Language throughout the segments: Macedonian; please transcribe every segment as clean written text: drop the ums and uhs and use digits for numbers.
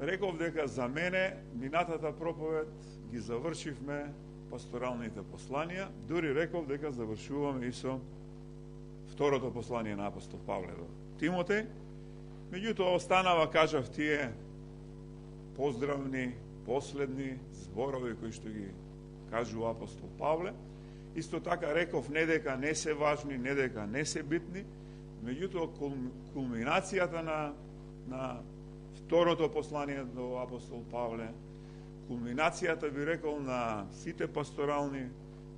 Реков дека за мене минатата проповед ги завршивме пасторалните посланија, дури реков дека завршуваме и со второто послание на апостол Павле до Тимотеј. Меѓутоа останава, кажав, тие поздравни, последни зборови кои што ги кажува апостол Павле. Исто така реков не дека не се важни, не дека не се битни, меѓутоа кулминацијата на второто послание до апостол Павле, кулминацијата би рекол на сите пасторални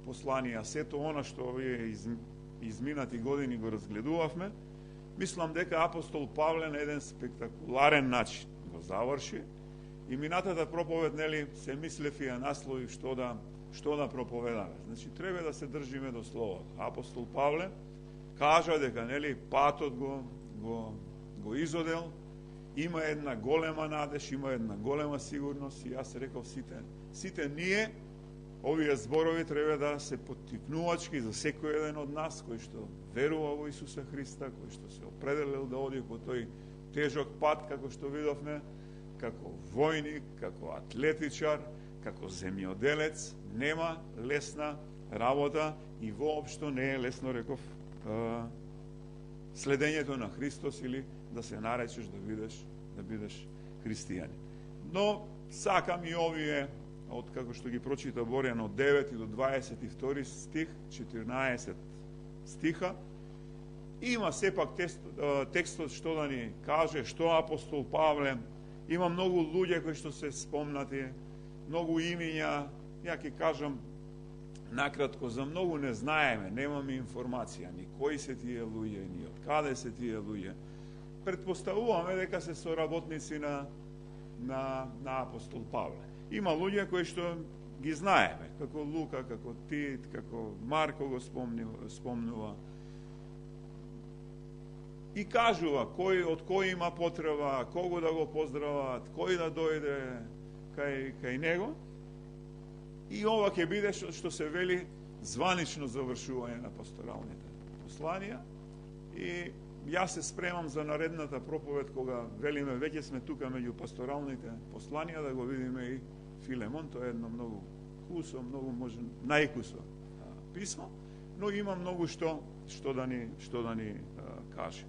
посланија, сето она што овие изминати години го разгледувавме, мислам дека апостол Павле на еден спектакуларен начин го заврши и минатата проповед, нели, се мислев и ја насловив што да проповедаме. Значи, треба да се држиме до словото. Апостол Павле кажа дека, нели, патот го изодел, има една голема надеж, има една голема сигурност и јас реков сите ние, овие зборови треба да се поттикнувачки за секој еден од нас кој што верува во Исуса Христа, кој што се определил да оди по тој тежок пат, како што видовме, како војник, како атлетичар, како земјоделец. Нема лесна работа и воопшто не е лесно, реков, следењето на Христос или да се наречеш да бидеш христијанин. Но сакам и овие, од како што ги прочита Борјан од 9 до 22 стих, 14 стиха, има сепак текстот што да ни каже, што апостол Павле, има многу луѓе кои што се спомнати, многу имиња, ја ќе кажам накратко, за многу не знаеме, немаме информација, ни кои се тие луѓе, ни од каде се тие луѓе. Предпоставуваме дека се соработници на апостол Павле. Има луѓе кои што ги знаеме, како Лука, како Тит, како Марко го спомнува. И кажува од кој има потреба, кого да го поздрават, кој да дојде кај него. И ова ќе биде што се вели званично завршување на пасторалните посланија. И јас се спремам за наредната проповед, кога велиме веќе сме тука меѓу пасторалните посланија, да го видиме и Филемон. Тоа е едно многу кусо, многу може најкусо писмо, но има многу што да ни каже.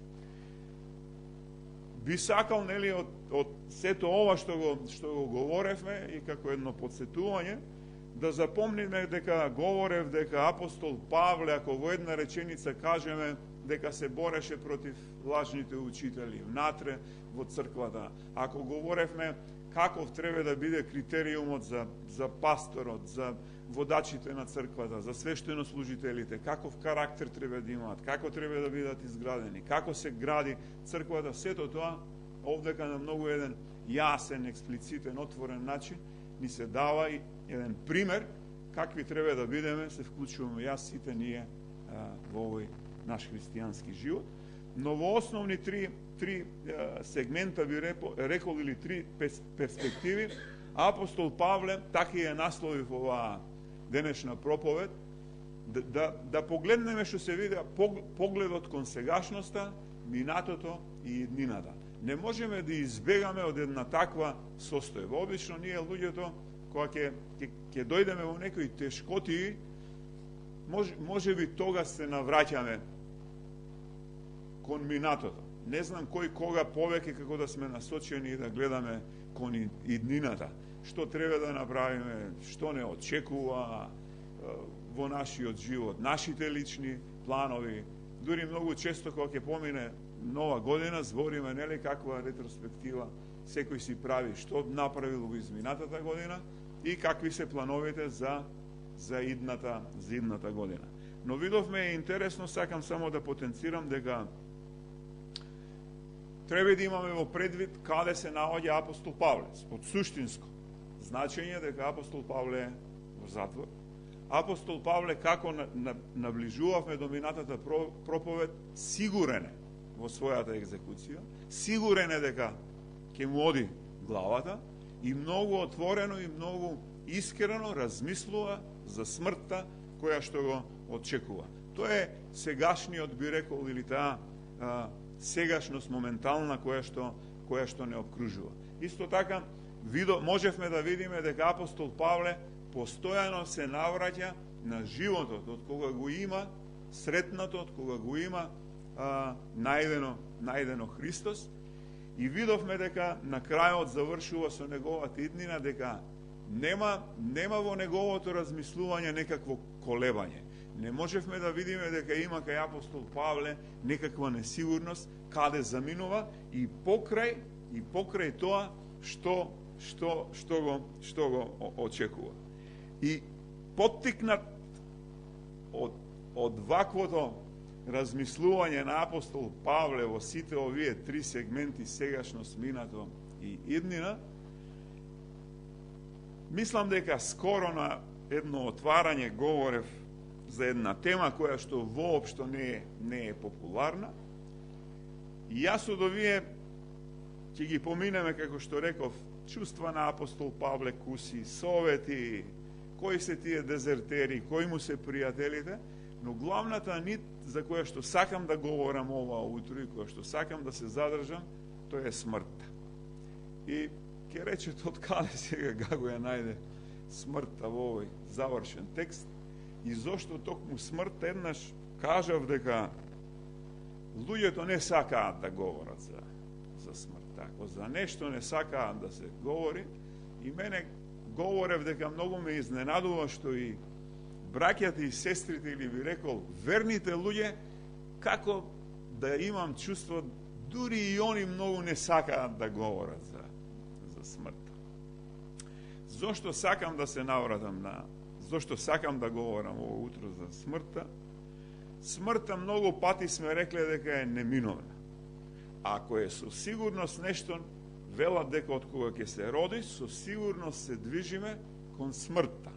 Би сакал, нели, од сето ова што го говоревме и како едно подсетување, да запомниме дека говорев дека апостол Павле, ако во една реченица кажеме дека се бореше против лажните учители внатре во црквата, ако говоревме каков треба да биде критериумот за пасторот, за водачите на црквата, за свештенослужителите, каков карактер треба да имаат, како треба да бидат изградени, како се гради црквата, сето тоа овдека на многу еден јасен, експлицитен, отворен начин ни се дава и еден пример какви треба да бидеме, се вклучуваме јас, сите ние во овој наш христијански живот. Но во основни три сегмента би рекол или три перспективи, апостол Павле така ја насловив оваа денешна проповед, да погледнеме што се види погледот кон сегашноста, минатото и иднината. Не можеме да избегаме од една таква состојба. Обично ние луѓето, кога ќе дојдеме во некои тешкоти, може би тога се навраќаме кон минатото. Не знам кој кога повеќе како да сме насочени и да гледаме кон иднината. Што треба да направиме, што не очекува во нашиот живот, нашите лични планови. Дури многу често кога ќе помине нова година, збориме, нели, каква ретроспектива секој си прави, што направил во изминатата година и какви се плановите за идната година. Но видовме интересно, сакам само да потенцирам дека треба да имаме во предвид каде се наоѓа апостол Павле. Од суштинско значење дека апостол Павле е во затвор. Апостол Павле, како наближувавме до минатата проповед, сигурен е во својата екзекуција, сигурен е дека ќе му оди главата и многу отворено и многу искрено размислува за смртта која што го очекува. Тоа е сегашниот, би рекол, или таа сегашност моментална која што не обкружува. Исто така, можевме да видиме дека апостол Павле постојано се навраќа на животот од кога го има сретнато, од кога го има најдено Христос, и видовме дека на крајот завршува со неговата иднина дека нема во неговото размислување некакво колебање. Не можевме да видиме дека има кај апостол Павле некаква несигурност каде заминува и покрај тоа што го очекува. И поттикнат од ваквото размислување на апостол Павле во сите овие три сегменти, сегашност, минато и иднина, мислам дека скоро на едно отварање говорев за една тема која што воопшто не е популарна. И јас од овие ќе ги поминеме, како што реков, чувства на апостол Павле, куси, совети, кои се тие дезертери, кои му се пријателите, но главната нит за која што сакам да говорам ова утро и која што сакам да се задржам, тоа е смртта. И ќе речете од каде сега Гаго ја најде смртта во овој завршен текст и зошто токму смртта. Еднаш кажав дека луѓето не сакаат да говорат за смртта. Ако за нешто не сакаат да се говори, и мене говорев дека многу ме изненадува што и браќата и сестрите, или би рекол верните луѓе, како да имам чувство, дури и они многу не сакаат да говорат за смртта. Зошто сакам да се навратам зошто сакам да говорам ово утро за смртта? Смртта многу пати сме рекле дека е неминовна. Ако е со сигурност нешто, велат дека од кога ќе се роди, со сигурност се движиме кон смртта.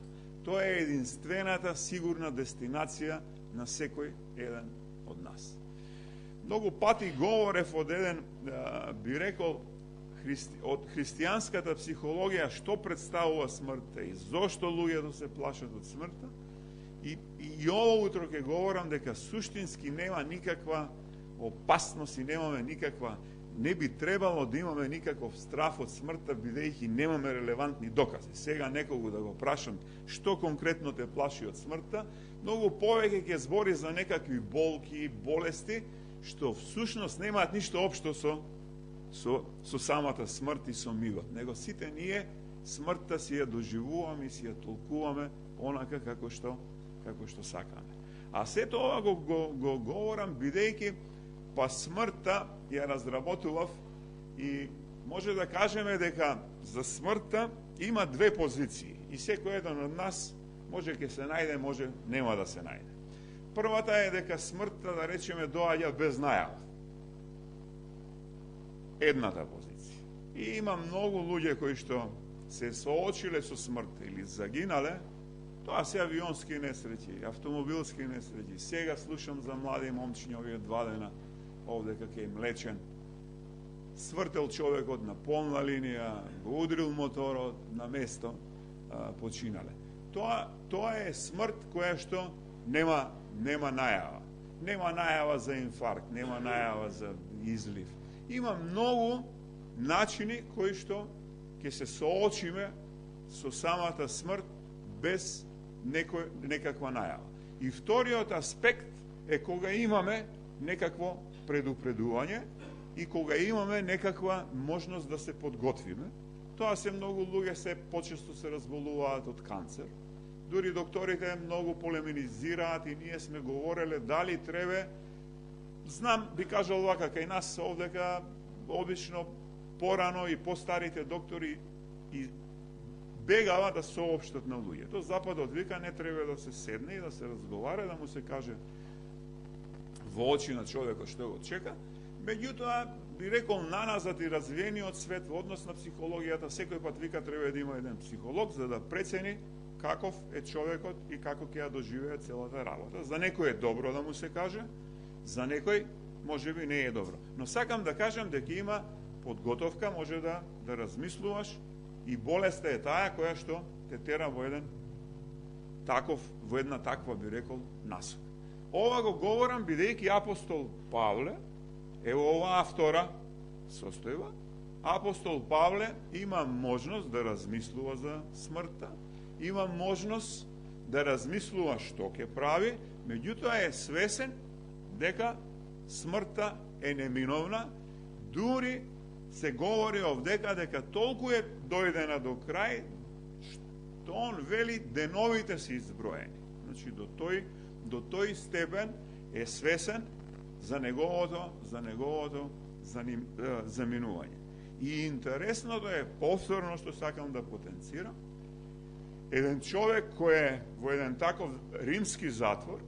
Тоа е единствената сигурна дестинација на секој еден од нас. Многу пати говорев од еден, би рекол, од христијанската психологија што представува смртта и зошто луѓето се плашат од смртта. И ово утро ќе говорам дека суштински нема никаква опасност и не би требало да имаме никаков страф од смртта, бидејќи немаме релевантни докази. Сега некого да го прашам што конкретно те плаши од смртта, многу повеќе ќе збори за некакви болки, болести, што всушност немаат ништо општо со самата смрт и со мигот. Него сите ние смртта си ја доживуваме и си ја толкуваме онака како што сакаме. А сето ова го говорам бидејќи па смртта ја разработував и може да кажеме дека за смртта има две позиции и секој еден од нас може ќе се најде, може нема да се најде. Првата е дека смртта, да речеме, доаѓа без најава. Едната позиција. И има многу луѓе кои што се соочиле со смртта или загинале. Тоа се авионски несреќи, автомобилски несреќи. Сега слушам за млади момчиња овие 2 дена овде како им лечен. Свртел човекот на полна линија, го удрил моторот на место, починале. Тоа е смрт која што нема најава. Нема најава за инфаркт, нема најава за излив. Има многу начини кои што ќе се соочиме со самата смрт без некаква најава. И вториот аспект е кога имаме некакво предупредување и кога имаме некаква можност да се подготвиме. Тоа се многу луѓе се почесто се разболуваат од канцер. Дури докторите многу полемизираат и ние сме говореле дали треба. Знам, би кажал вака, кај нас овдека обично порано и постарите доктори и бегава да соопштат на луѓето. Западот вика не треба да се седне и да се разговара, да му се каже во очи на човекот што го чека. Меѓутоа, би рекол, наназад и развиениот свет во однос на психологијата, секој пат вика треба да има еден психолог за да прецени каков е човекот и како ќе ја доживее целата работа. За некој е добро да му се каже, за некој можеби не е добро. Но сакам да кажам дека има подготовка, може да размислуваш и болеста е таа која што те тера во една таква, би рекол, насока. Ова го говорам бидејќи апостол Павле е во оваа втора состојба апостол Павле има можност да размислува за смртта, има можност да размислува што ќе прави, меѓутоа е свесен дека смртта е неминовна, дури се говори овдека дека толку е дојдена до крај, што он вели деновите се изброени. Значи до тој степен е свесен за неговото заминување. И интересното е, повторно што сакам да потенцирам, еден човек кој е во еден таков римски затвор,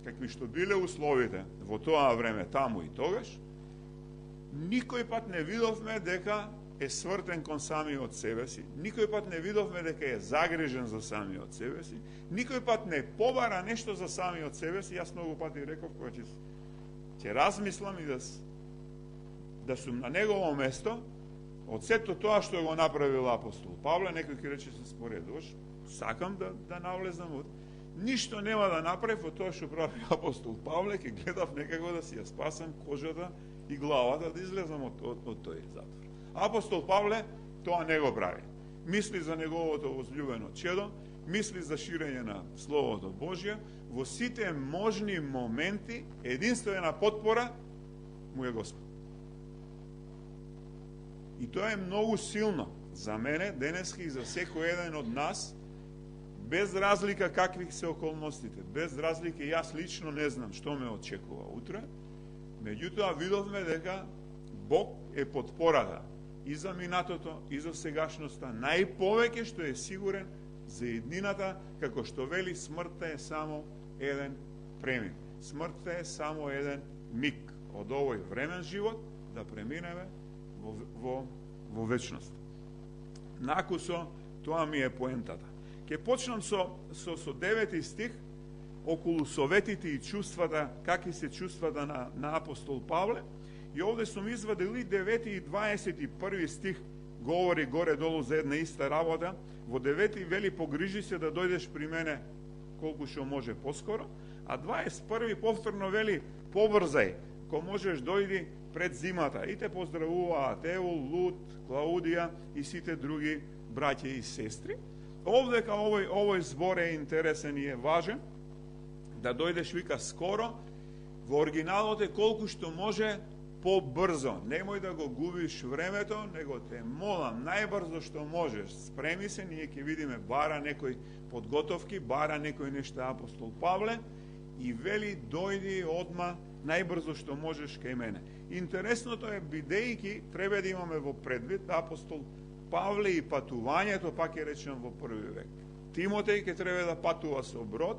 какви што биле условите во тоа време таму и тогаш, никој пат не видовме дека е свртен кон самиот себе си, никој пат не видовме дека е загрижен за самиот себе си, никој пат не побара нешто за самиот себе си. Јас многу пати реков, кога ќе размислам и да сум на негово место, од сето тоа што го направил апостол Павле, некој ќе рече се споредуваш, сакам да навлезам од ништо нема да направи во тоа што прави апостол Павле, ќе гледав некако да си ја спасам кожата и главата да излезам од тој затвор. Апостол Павле тоа не го прави. Мисли за неговото возлюбено чедо, мисли за ширење на Словото Божје, во сите можни моменти единствена потпора му е Господ. И тоа е многу силно за мене денеска и за секој еден од нас, без разлика какви се околностите, без разлика јас лично не знам што ме очекува утре, меѓутоа видовме дека Бог е потпората и за минатото, и за сегашноста, најповеќе што е сигурен за еднината, како што вели, смртта е само еден премин. Смртта е само еден миг од овој времен живот да преминеме во вечност. Накусо, тоа ми е поентата. Ке почнам со 9 стих, околу советите и чувствата, какви се чувствата на апостол Павле. И овде сум извадил и 9 и 21 стих, говори горе-долу за една иста работа. Во 9 вели, погрижи се да дојдеш при мене колку што може поскоро, а 21 повторно вели, побрзај, ко можеш дојди пред зимата. И те поздравуваат Еул, Лут, Клаудија и сите други браќа и сестри. Овдека овој збор е интересен и е важен, да дојдеш, вика, скоро. Во оригиналот е колку што може побрзо. Немој да го губиш времето, него те молам, најбрзо што можеш. Спреми се, ние ќе видиме, бара некои подготовки, бара некои нешта апостол Павле и вели, дојди одма, најбрзо што можеш кај мене. Интересното е, бидејќи треба да имаме во предвид апостол Павле и патувањето, пак ќе речем, во први век. Тимотеј ќе треба да патува со брод.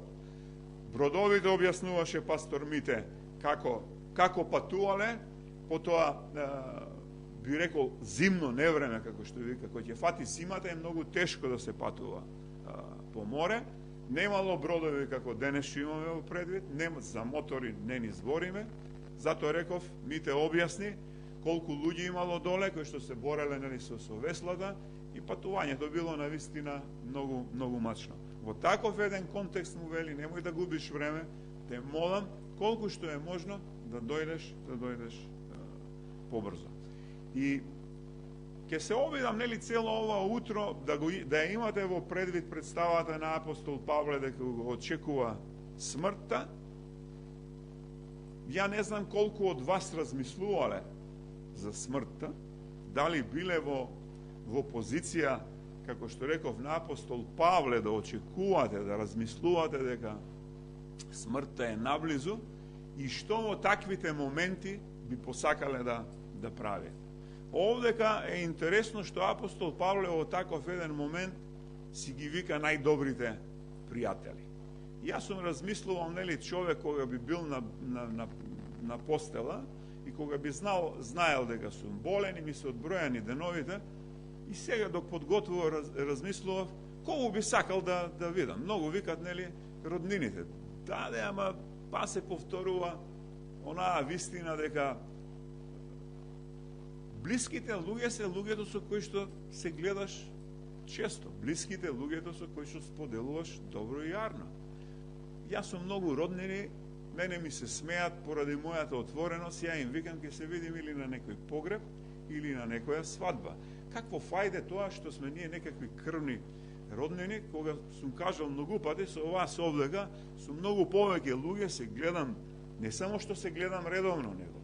Бродовите објаснуваше пастор Мите како патувале, потоа би рекол зимно невреме, како што вика, кој ќе фати зимата е многу тешко да се патува по море. Немало бродови како денес што имаме во предвид, за мотори не ни збориме. Затоа реков, Мите објасни колку луѓе имало доле кои што се бореле со веслата и патувањето било навистина многу мачно. Во таков еден контекст му вели, немој да губиш време, те молам колку што е можно да дојдеш побрзо. И ќе се обидам, нели, цело ова утро да имате во предвид представата на апостол Павле дека го очекува смртта. Ја не знам колку од вас размислувале за смртта, дали биле во позиција, како што реков, на апостол Павле, да очекувате, да размислувате дека смртта е наблизу и што во таквите моменти би посакале да правите. Овдека е интересно што апостол Павле во таков еден момент си ги вика најдобрите пријатели. Јас сум размислувал, нели, човек кога би бил на постела и кога би знаел дека сум болен и ми се одбројани деновите, и сега док подготвував, размислував, кого би сакал да видам. Многу викат, нели, роднините. Да, ама па се повторува онаа вистина дека блиските луѓе се луѓето со кои што се гледаш често. Блиските луѓето со кои што споделуваш добро и јарно. Јас сум многу роднини, мене ми се смеат поради мојата отвореност, ја им викам, ќе се видим или на некој погреб, или на некоја свадба. Какво фајде тоа што сме ние некакви крвни роднини, кога сум кажал многу пати со вас овдека, со многу повеќе луѓе се гледам, не само што се гледам редовно, него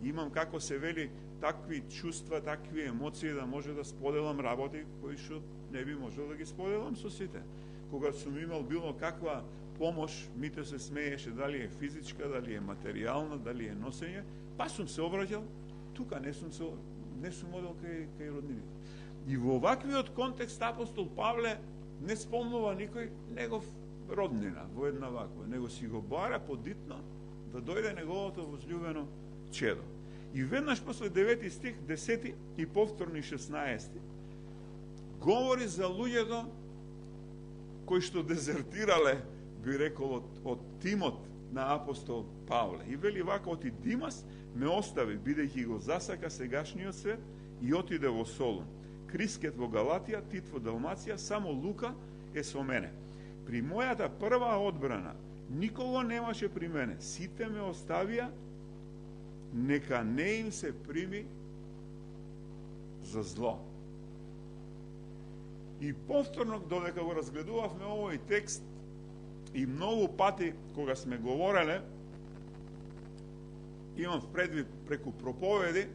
имам како се вели такви чувства, такви емоции да може да споделам работи кои што не би можел да ги споделам со сите. Кога сум имал било каква помош, мите се смееше, дали е физичка, дали е материјална, дали е носење, па сум се обраќал, тука не сум одел кај роднините. И во ваквиот контекст апостол Павле не спомнува никој негов роднина во една ваква, него си го бара подитно да дојде неговото возлюбено чедо. И веднаш после 9 стих, 10 и повторни 16, говори за луѓето кои што дезертирале, би рекол, од тимот на апостол Павле. И вели вака, оти Димас ме остави, бидејќи го засака сегашниот свет и отиде во Солун. Крискет во Галатија, Тит во Далмација, само Лука е со мене. При мојата прва одбрана никого немаше при мене. Сите ме оставија, нека не им се прими за зло. И повторно, додека го разгледувавме овој текст, и многу пати кога сме говореле, имам предвид преку проповеди,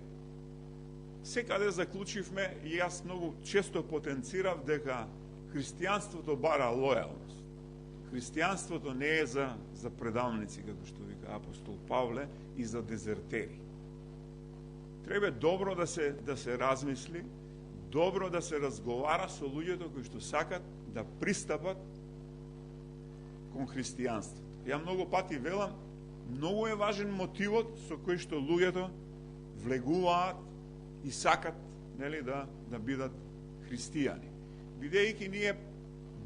секаде заклучивме и јас многу често потенцирав дека христијанството бара лојалност. Христијанството не е за предавници, како што вика апостол Павле, и за дезертери. Треба добро да се размисли, добро да се разговара со луѓето кои што сакат да пристапат кон христијанството. Ја многу пати велам, многу е важен мотивот со кој што луѓето влегуваат и сакат, нели, да бидат христијани. Бидејќи ние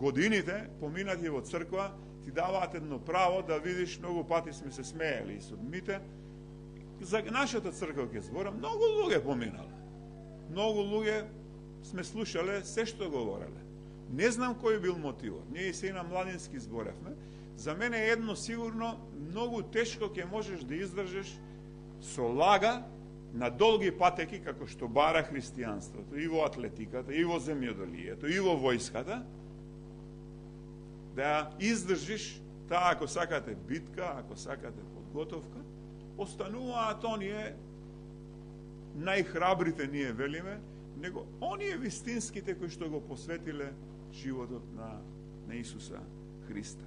годините поминати во црква ти даваат едно право да видиш, многу пати сме се смеели и со дмите, за нашата црква ќе зборам, многу луѓе поминале. Многу луѓе сме слушале се што говореле. Не знам кој бил мотивот. Ние и се и на младински зборевме. За мене едно сигурно, многу тешко ќе можеш да издржиш со лага на долги патеки, како што бара христијанството, и во атлетиката, и во земјоделието, и во војската, да издржиш таа, ако сакате, битка, ако сакате подготовка, остануваат оние најхрабрите, ние велиме, него оние вистинските кои што го посветиле животот на Исуса Христа.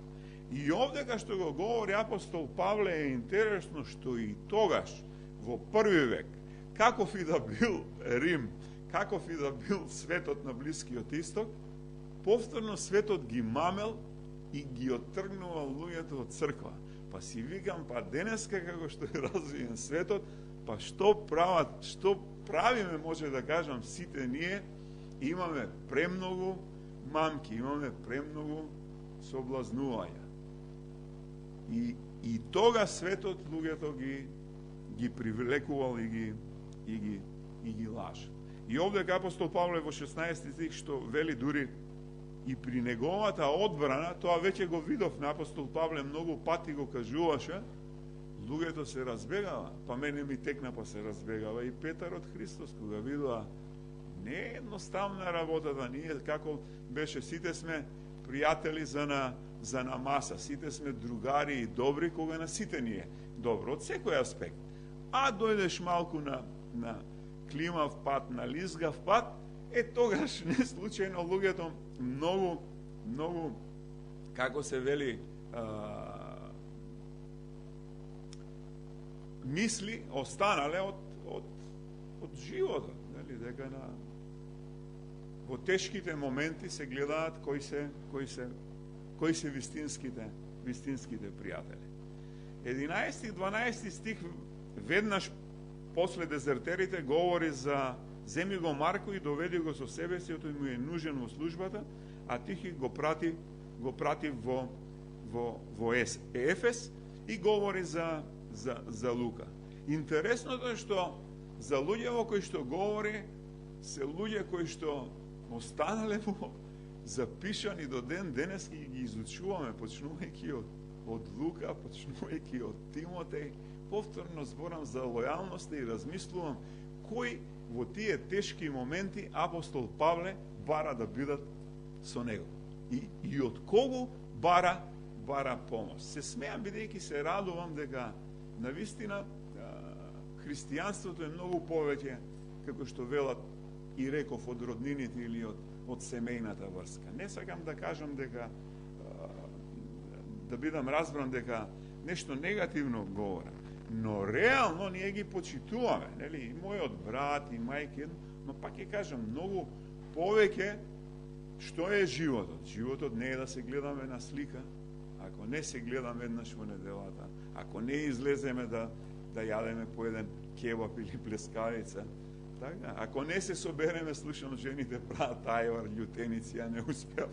И овдека што го говори апостол Павле е интересно што и тогаш, во први век, каков и да бил Рим, каков и да бил светот на Блискиот Исток, повторно светот ги мамел и ги оттргнувал луѓето од црква. Па си викам, па денеска како што е развиен светот, па што правиме, може да кажам, сите ние, имаме премногу мамки, имаме премногу соблазнувања. И тога светот луѓето ги привлекувал и ги лаже. И овде апостол Павле во 16 стих што вели дури и при неговата одбрана, тоа веќе го видовме, апостол Павле многу пати го кажуваше, луѓето се разбегава, па мене ми текна па се разбегава и Петар од Христос, кога видува не е едноставна работата, ние како беше, сите сме пријатели за на маса, сите сме другари и добри, кога на сите ни е добро, од секој аспект. А дојдеш малку на климав пат, на лизгав пат, тогаш не случајно луѓето многу, како се вели, мисли останале од животот, нели, дека во тешките моменти се гледаат кои се вистинските пријатели. 11 и 12 стих веднаш после дезертерите говори за земи го Марко и доведи го со себе си, тој му е нужен во службата, а Тихи го прати во Ефес и говори за Лука. Интересното е што за луѓе кои што говори се луѓе кои што останале во запишани до ден денес и ги изучуваме, почнувајќи од Лука, почнувајќи од Тимотеј. Повторно зборам за лојалност и размислувам кој во тие тешки моменти апостол Павле бара да бидат со него. И од кого бара помош. Се смеам бидејќи се радувам дека навистина христијанството е многу повеќе, како што велат и реков, од роднините или од семејната врска. Не сакам да кажам дека да бидам разбран дека нешто негативно говорам, но реално ние ги почитуваме, нели, и мојот брат и мајка, но пак ќе кажам многу повеќе што е животот. Животот не е да се гледаме на слика, ако не се гледаме еднаш во неделата, ако не излеземе да јадеме по еден кебаб или плескавица, така, ако не се собереме, слушам жените прават ајвар, љутеници, ја не успеав,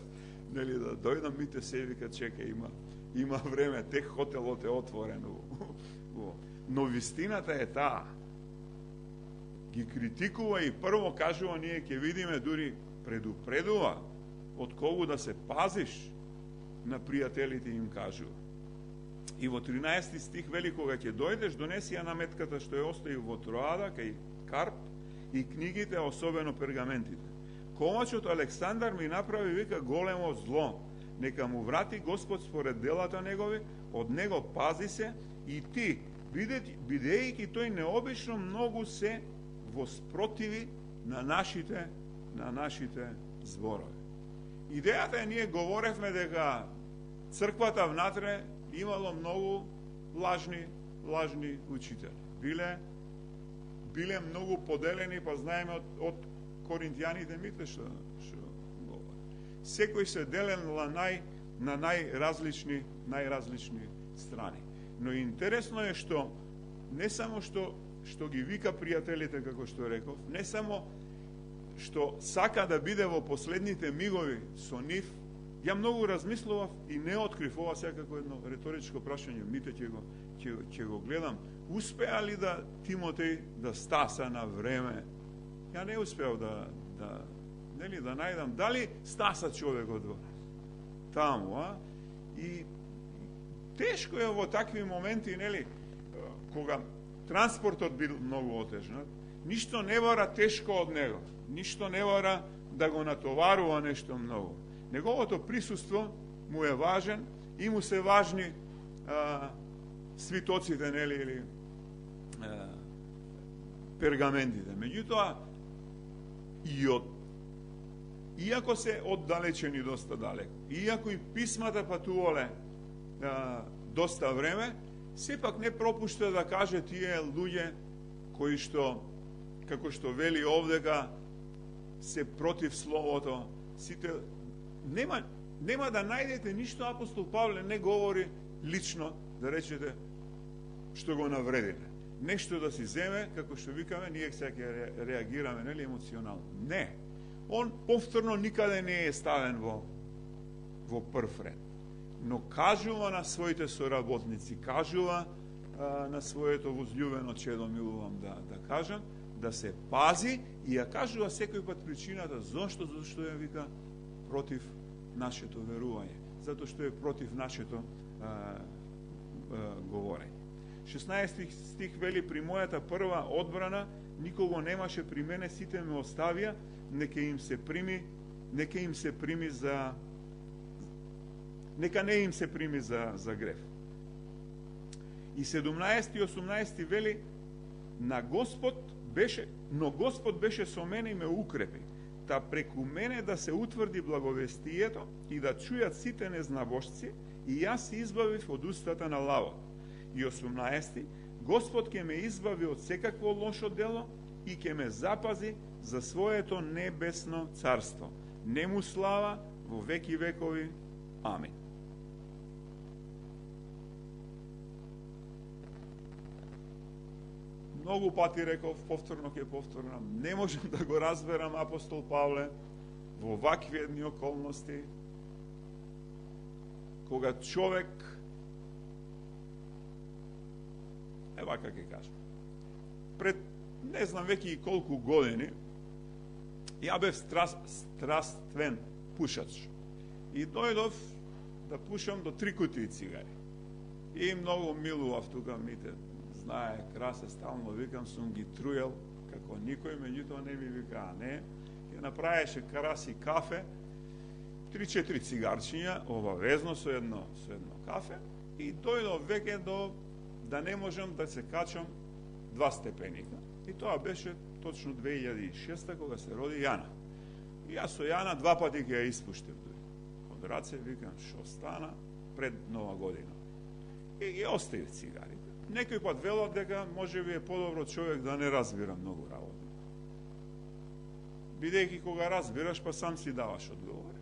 нели, да дојдам, мите се вика, чека, има време, тек хотелот е отворен. Но вистината е таа. Ги критикува и прво кажува, ние ќе видиме, дури предупредува од кого да се пазиш, на пријателите им кажува. И во 13 стих вели, кога ќе дојдеш, донеси ја наметката што ја остави во Троада, кај Карп, и книгите, особено пергаментите. Комачот Александар ми направи, вика, големо зло. Нека му врати Господ според делата негови, од него пази се, и ти, бидејќи тој необично многу се воспротиви на нашите зборови. Идејата е, ние говоревме дека црквата внатре имало многу лажни учители. Биле многу поделени, па знаеме од коринтијаните, мите што говори. Секој се делен на најразлични страни. Но интересно е што не само што ги вика пријателите, како што реков, не само што сака да биде во последните мигови со нив, ја многу размислував и не открив ова секако едно риторичко прашање, мите ќе го гледам. Успеа ли да Тимотеј да стаса на време? Ја не успеав да најдам. Дали стаса човекот таму, И тешко е во такви моменти, нели, кога транспортот бил многу отежнат, ништо не бара тешко од него, ништо не бара да го натоварува нешто многу. Неговото присуство му е важен и му се важни свитоците, нели, или пергаментите. Меѓутоа, иако се оддалечени доста далеко, иако и писмата патувале доста време, сепак не пропушта да каже тие луѓе кои што, како што вели овдека, се против словото, сите нема да најдете ништо апостол Павле не говори лично, да речете што го навредите. Нешто да си земе, како што викаме, ние сега ќе реагираме, нели, емоционално. Не. Он повторно никаде не е ставен во прв ред. Но кажува на своите соработници, кажува на своето возљубено чедо, милувам да кажам, да се пази, и ја кажува секој пат причината зошто ја вика против нашето верување, затоа што е против нашето говорење. 16 стих вели, при мојата прва одбрана никого немаше при мене, сите ме оставија, нека не им се прими за грев. И 17 и 18 вели, но Господ беше со мене и ме укрепи, та преку мене да се утврди благовестието и да чујат сите незнабожци, и јас се избавив од устата на лавот. И 18. Господ ќе ме избави од секакво лошо дело и ќе ме запази за своето небесно царство. Нему слава во веки векови. Амин. Многу пати реков, повторно ќе повторам, не можам да го разберам апостол Павле во вакви едни околности, кога човек, вака ќе кажам, пред не знам веќе и колку години, ја бев страствен пушач. И дојдов да пушам до 3 кутии цигари. И многу милував тука, мите знае, красе, стално викам, сум ги труел како никој, меѓутоа не ми вика, не, ќе направеше караси кафе, 3-4 цигарчиња, обавезно со едно кафе, и дојдов веќе до да не можам да се качам 2 степеника. И тоа беше точно 2006 кога се роди Јана. И јас со Јана 2 пати ќе ја испуштив. Од раце викам што стана пред Нова година. И ги оставив цигарите. Некој пат велат дека може би е подобро човек да не разбира многу работи. Бидејќи кога разбираш, па сам си даваш одговор.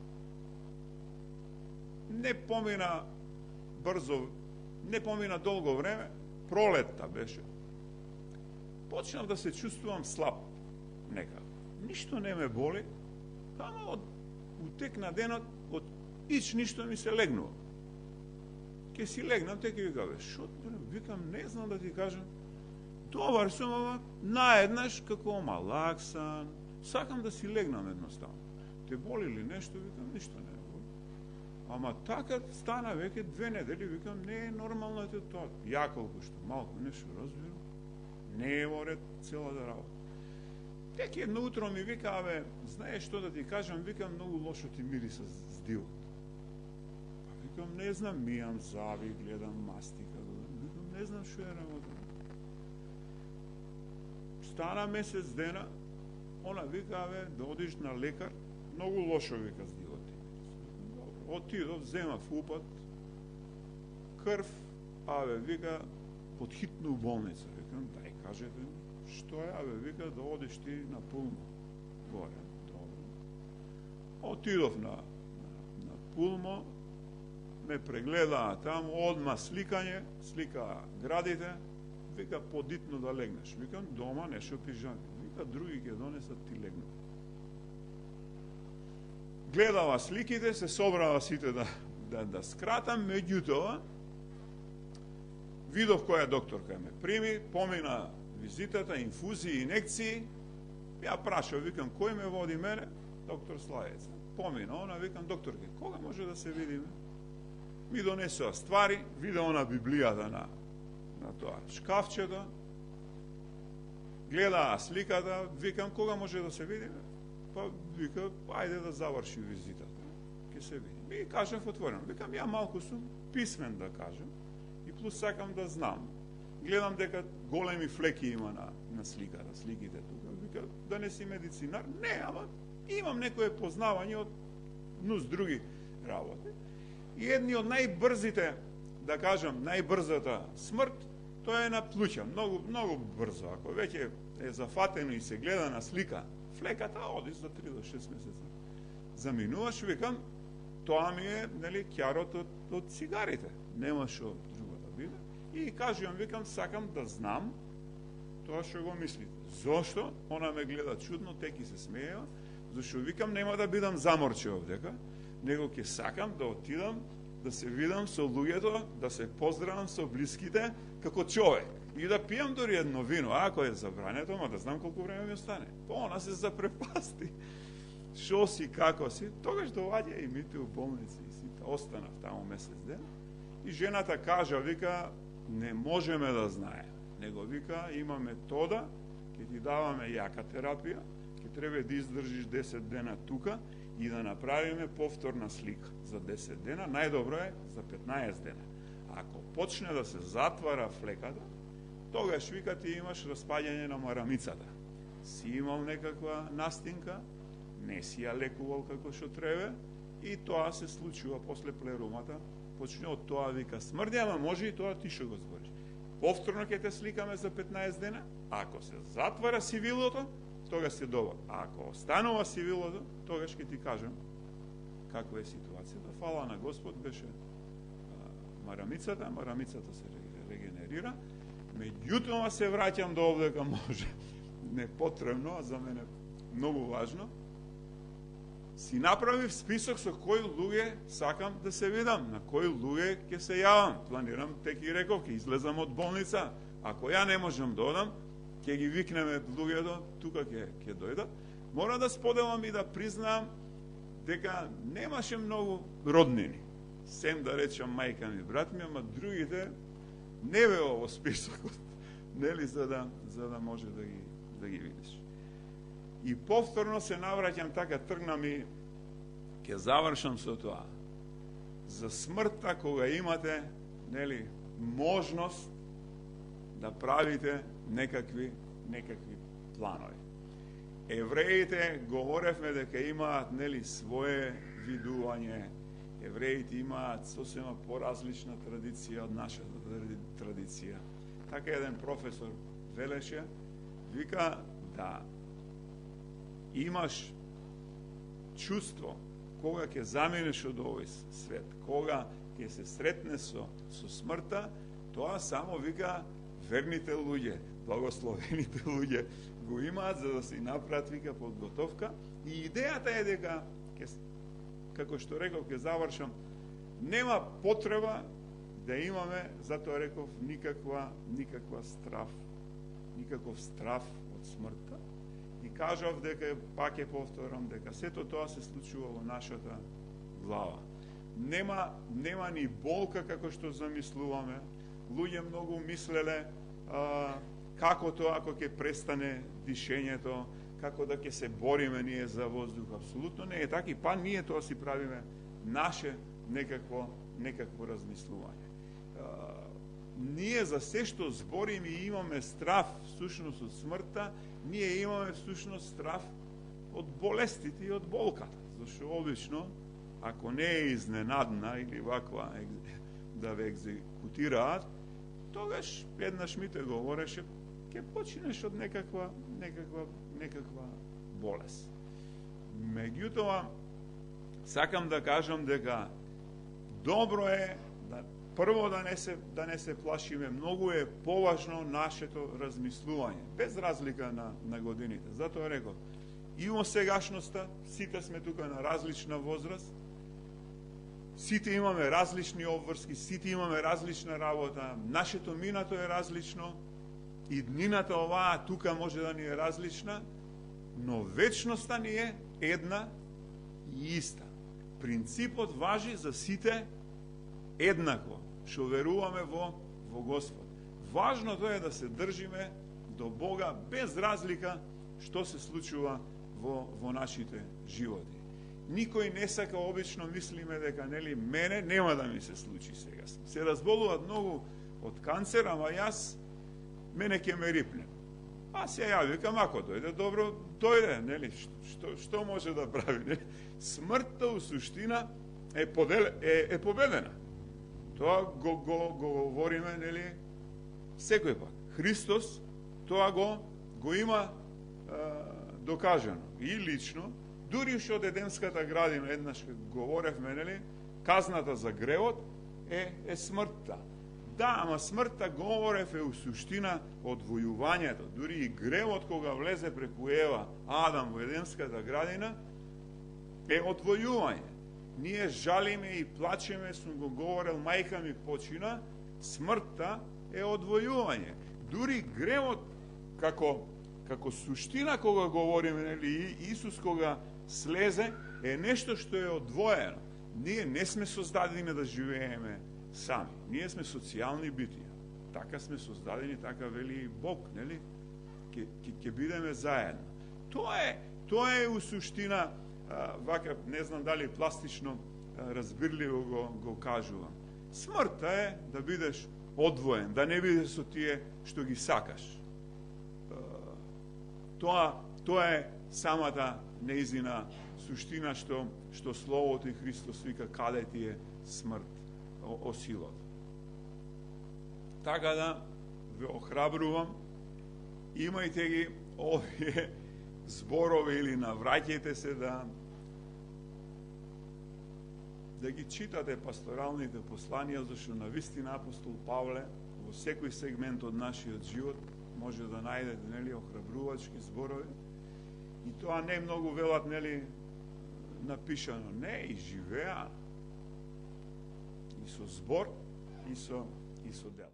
Не помина брзо, не помина долго време, пролетта беше. Почнав да се чувствувам слаб некако. Ништо не ме боли, само од утек на денот, од ништо ми се легнува. Ке си легнам, те ке вика, шо, викам, не знам да ти кажам, добар сум, ама наеднаш како малаксан, сакам да си легнам едноставно. Те боли ли нешто, викам, ништо не боли. Ама така стана веќе 2 недели, викам, не е нормално е тоа. Ја колку што малку нешто разбирам, не е во ред целата работа. Тек едно утро ми вика, знаеш што да ти кажам, викам, многу лошо ти мириса здил. Викам, не знам, мијам зави, гледам мастика, викам, не знам што е работа. Стана месец дена, она вика, да одиш на лекар, многу лошо вика здилот. Отидов, земав упат, крв, вика, под хитну болница. Викам, дај кажете ми, што е, вика, да одиш ти на Пулмо. Горе, добро. Отидов на Пулмо, ме прегледаа таму, одма сликање, слика градите, вика, подитно да легнеш. Викам, дома нешто пижами. Вика, други ќе донесат, ти легнат. Гледава сликите, се собрава сите да скратам, меѓутоа, видов која докторка ме прими, помина визитата, инфузии, инекции, ја прашав, викам, кој ме води мене? Доктор Славец. Помина, она, викам, докторке, кога може да се видиме? Ми донесоа ствари, видео на Библијата на тоа шкафчето, гледаа сликата, викам, кога може да се видиме? Па вика, ајде да заврши визитата, ќе се видиме. И кажав отворено, викам, ја малку сум писмен да кажам, и плюс сакам да знам. Гледам дека големи флеки има на сликата, сликите тука, вика, да не си медицинар, не, ама имам некое познавање од нуз други работи. И едни од најбрзите, да кажам, најбрзата смрт, тоа е на плуќа, многу брзо. Ако веќе е зафатено и се гледа на слика, флеката оди за 3 до 6 месеца. Заминуваш, викам, тоа ми е, нели, ќарот од цигарите. Нема шо друго да биде. И кажувам, викам, сакам да знам тоа што го мислите. Зошто? Она ме гледа чудно, теки се смеева, зашто викам, нема да бидам заморче овдека, него ќе сакам да отидам, да се видам со луѓето, да се поздравам со блиските, како човек. И да пијам дори едно вино, ако е забрането, ма да знам колку време ми остане. Па она се запрепасти. Шо си, како си, тогаш доаѓа и мите у болници и сите. Останав таму месец ден. И жената кажа, вика, не можеме да знаеме. Него вика, има метода, ќе ти даваме јака терапија, ќе треба да издржиш 10 дена тука и да направиме повторна слика за 10 дена, најдобро е за 15 дена. Ако почне да се затвара флеката, тогаш вика ти имаш распаѓање на марамицата. Си имал некаква настинка, не си ја лекувал како што треба и тоа се случува после плерумата. Почне од тоа вика смрди, ама може и тоа ти што го збориш. Повторно ќе те сликаме за 15 дена, ако се затвара сивилото, тогаш се добар. А ако останува сивилото, тогаш ќе ти кажам каква е ситуацијата. Фала на Господ беше марамицата се регенерира. Меѓутоа се враќам до овдека може. Непотребно, а за мене многу важно. Си направив список со кои луѓе сакам да се видам, на кои луѓе ќе се јавам. Планирам, теки реков, ќе излезам од болница. Ако ја не можам да одам, ќе ги викнеме луѓето, тука ќе дојдат. Мора да споделам и да признаам дека немаше многу роднини. Сем да речам мајка ми, брат ми, ама другите не беа во списокот, нели, за да може да да ги видиш. И повторно се навраќам, така тргнам и ќе завршам со тоа. За смртта, кога имате, нели, можност да правите некакви планови. Евреите говоревме дека имаат, нели, свое видување. Евреите имаат сосема поразлична традиција од нашата традиција. Така еден професор велеше, вика да имаш чувство кога ќе заминеш од овој свет, кога ќе се сретне со смртта, тоа само, вика, верните луѓе, благословените луѓе го имаат за да се направат, вика, подготовка. И идејата е дека, како што реков, ќе завршам, нема потреба да имаме, затоа реков, никаков страв од смртта. И кажав дека, пак ќе повторам, дека сето тоа се случува во нашата глава. Нема ни болка како што замислуваме. Луѓе многу мислеле како тоа, ако ќе престане дишењето, како да ќе се бориме ние за воздух. Апсолутно не е така, па ние тоа си правиме наше некакво размислување. Ние за се што збориме и имаме страв всушност од смртта, ние имаме всушност страв од болестите и од болката. Зашто обично, ако не е изненадна или ваква да ве екзекутираат, тогаш еднаш ми те говореше, ќе починеш од некаква болест. Меѓутоа, сакам да кажам дека добро е да прво да не се плашиме, многу е поважно нашето размислување, без разлика на годините. Затоа реков, и во сегашноста, сите сме тука на различна возраст, сите имаме различни обврски, сите имаме различна работа, нашето минато е различно, и днината оваа тука може да ни е различна, но вечноста ни е една и иста. Принципот важи за сите еднакво, што веруваме во Господ. Важното е да се држиме до Бога без разлика што се случува во нашите животи. Никој не сака, обично мислиме дека, нели, мене нема да ми се случи сега. Се разболуват многу од канцер, ама јас мене ќе ме рипне. А се ја викам, ако дојде добро, дојде, нели, што може да прави, нели? Смртта у суштина е победена. Тоа го говориме, нели, секој пат. Христос тоа го има докажано и лично, дури што од Едемската градина еднаш говоревме, нели, казната за гревот е смртта. Да, ама смртта, говорев, е у суштина одвојувањето. Дури и гревот кога влезе преку Ева, Адам во Едемската градина, е одвојување. Ние жалиме и плачеме, сум го говорел, мајка ми почина, смртта е одвојување. Дури гревот како суштина кога говориме, нели, Исус кога слезе, е нешто што е одвоено. Ние не сме создадени да живееме сами. Ние сме социјални битија. Така сме создадени, така вели и Бог, нели? Ќе бидеме заедно. Тоа е у суштина, вака, не знам дали пластично разбирливо го кажувам. Смртта е да бидеш одвоен, да не бидеш со тие што ги сакаш. Тоа е самата неизина суштина што Словото и Христос вика каде ти е смрт о силот. Така да ве охрабрувам, имајте ги овие зборови или навраќајте се да ги читате пасторалните посланија, зашто навистина апостол Павле во секој сегмент од нашиот живот може да најдете, нели, охрабрувачки зборови. И тоа не многу велат, нели, напишано. Не, и живеа и со збор, и со дел.